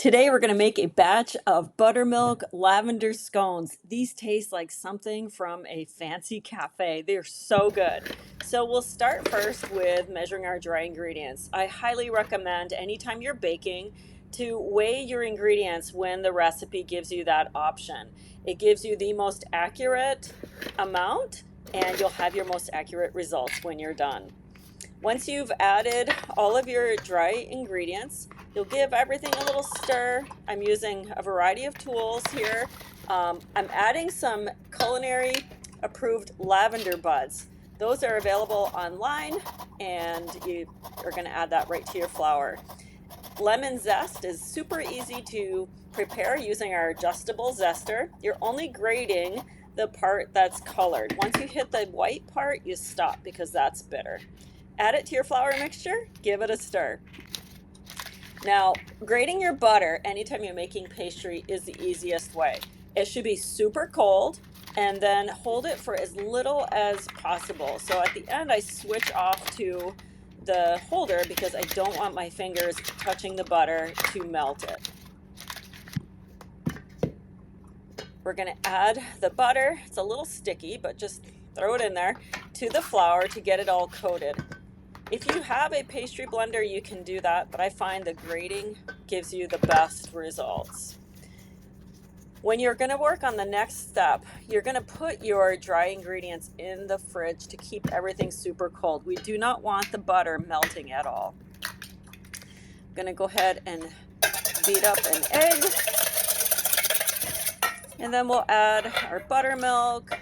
Today we're going to make a batch of buttermilk lavender scones. These taste like something from a fancy cafe. They're so good. So we'll start first with measuring our dry ingredients. I highly recommend anytime you're baking to weigh your ingredients when the recipe gives you that option. It gives you the most accurate amount and you'll have your most accurate results when you're done. Once you've added all of your dry ingredients, you'll give everything a little stir. I'm using a variety of tools here. I'm adding some culinary approved lavender buds. Those are available online, and you are going to add that right to your flour. Lemon zest is super easy to prepare using our adjustable zester. You're only grating the part that's colored. Once you hit the white part, you stop because that's bitter. Add it to your flour mixture, give it a stir. Now, grating your butter anytime you're making pastry is the easiest way. It should be super cold, and then hold it for as little as possible. So at the end, I switch off to the holder because I don't want my fingers touching the butter to melt it. We're going to add the butter. It's a little sticky, but just throw it in there to the flour to get it all coated. If you have a pastry blender, you can do that, but I find the grating gives you the best results. When you're going to work on the next step, you're going to put your dry ingredients in the fridge to keep everything super cold. We do not want the butter melting at all. I'm going to go ahead and beat up an egg, and then we'll add our buttermilk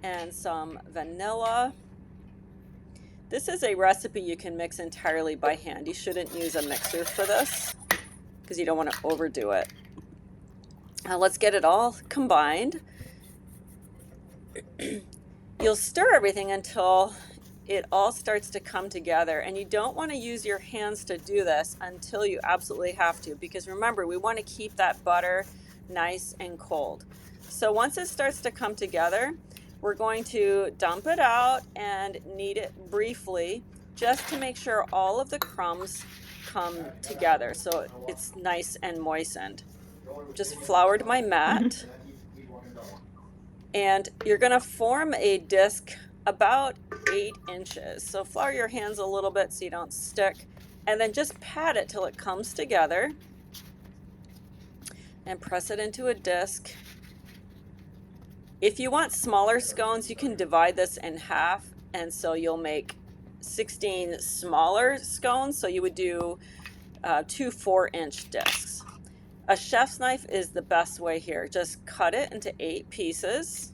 and some vanilla. This is a recipe you can mix entirely by hand. You shouldn't use a mixer for this because you don't want to overdo it. Let's get it all combined. You'll stir everything until it all starts to come together, and you don't want to use your hands to do this until you absolutely have to, because remember, we want to keep that butter nice and cold. So once it starts to come together, we're going to dump it out and knead it briefly just to make sure all of the crumbs come together so it's nice and moistened. Just floured my mat, and you're going to form a disc about 8 inches. So flour your hands a little bit so you don't stick, and then just pat it till it comes together and press it into a disc. If you want smaller scones, you can divide this in half, and so you'll make 16 smaller scones. So you would do 2 4-inch discs. A chef's knife is the best way here. Just cut it into 8 pieces.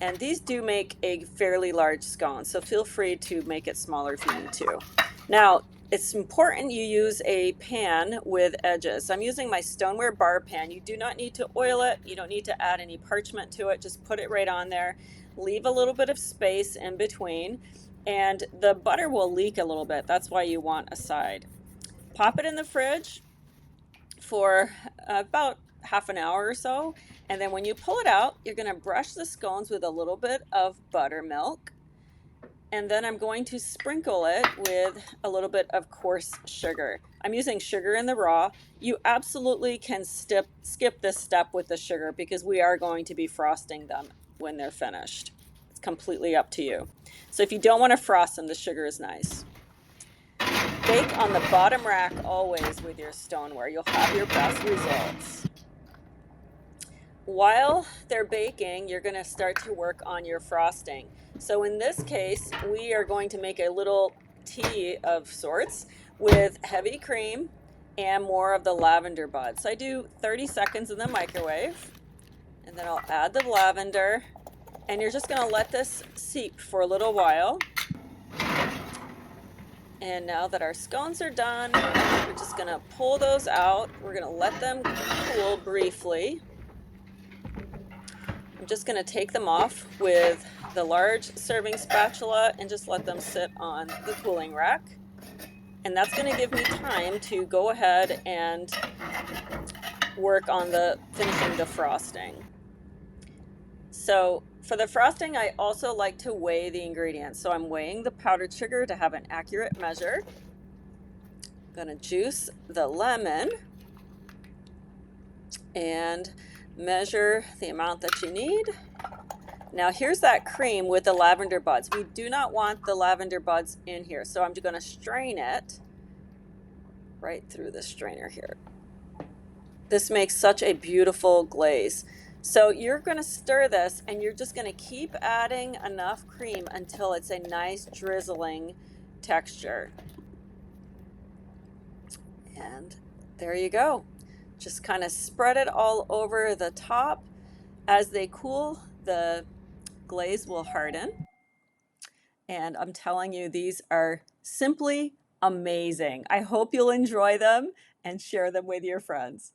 And these do make a fairly large scone, so feel free to make it smaller if you need to. Now, it's important you use a pan with edges. I'm using my stoneware bar pan. You do not need to oil it. You don't need to add any parchment to it. Just put it right on there. Leave a little bit of space in between, and the butter will leak a little bit. That's why you want a side. Pop it in the fridge for about half an hour or so, and then when you pull it out, you're going to brush the scones with a little bit of buttermilk, and then I'm going to sprinkle it with a little bit of coarse sugar. I'm using sugar in the raw. You absolutely can skip this step with the sugar because we are going to be frosting them when they're finished. It's completely up to you. So if you don't want to frost them, the sugar is nice. Bake on the bottom rack always with your stoneware. You'll have your best results. While they're baking, you're going to start to work on your frosting. So in this case, we are going to make a little tea of sorts with heavy cream and more of the lavender buds. So I do 30 seconds in the microwave, and then I'll add the lavender, and you're just going to let this seep for a little while. And now that our scones are done, we're just going to pull those out. We're going to let them cool briefly. I'm just going to take them off with the large serving spatula and just let them sit on the cooling rack. And that's going to give me time to go ahead and work on finishing the frosting. So for the frosting, I also like to weigh the ingredients. So I'm weighing the powdered sugar to have an accurate measure. I'm gonna juice the lemon and measure the amount that you need. Now here's that cream with the lavender buds. We do not want the lavender buds in here, so I'm going to strain it right through the strainer here. This makes such a beautiful glaze. So you're going to stir this and you're just going to keep adding enough cream until it's a nice drizzling texture. And there you go. Just kind of spread it all over the top. As they cool, the glaze will harden. And I'm telling you, these are simply amazing. I hope you'll enjoy them and share them with your friends.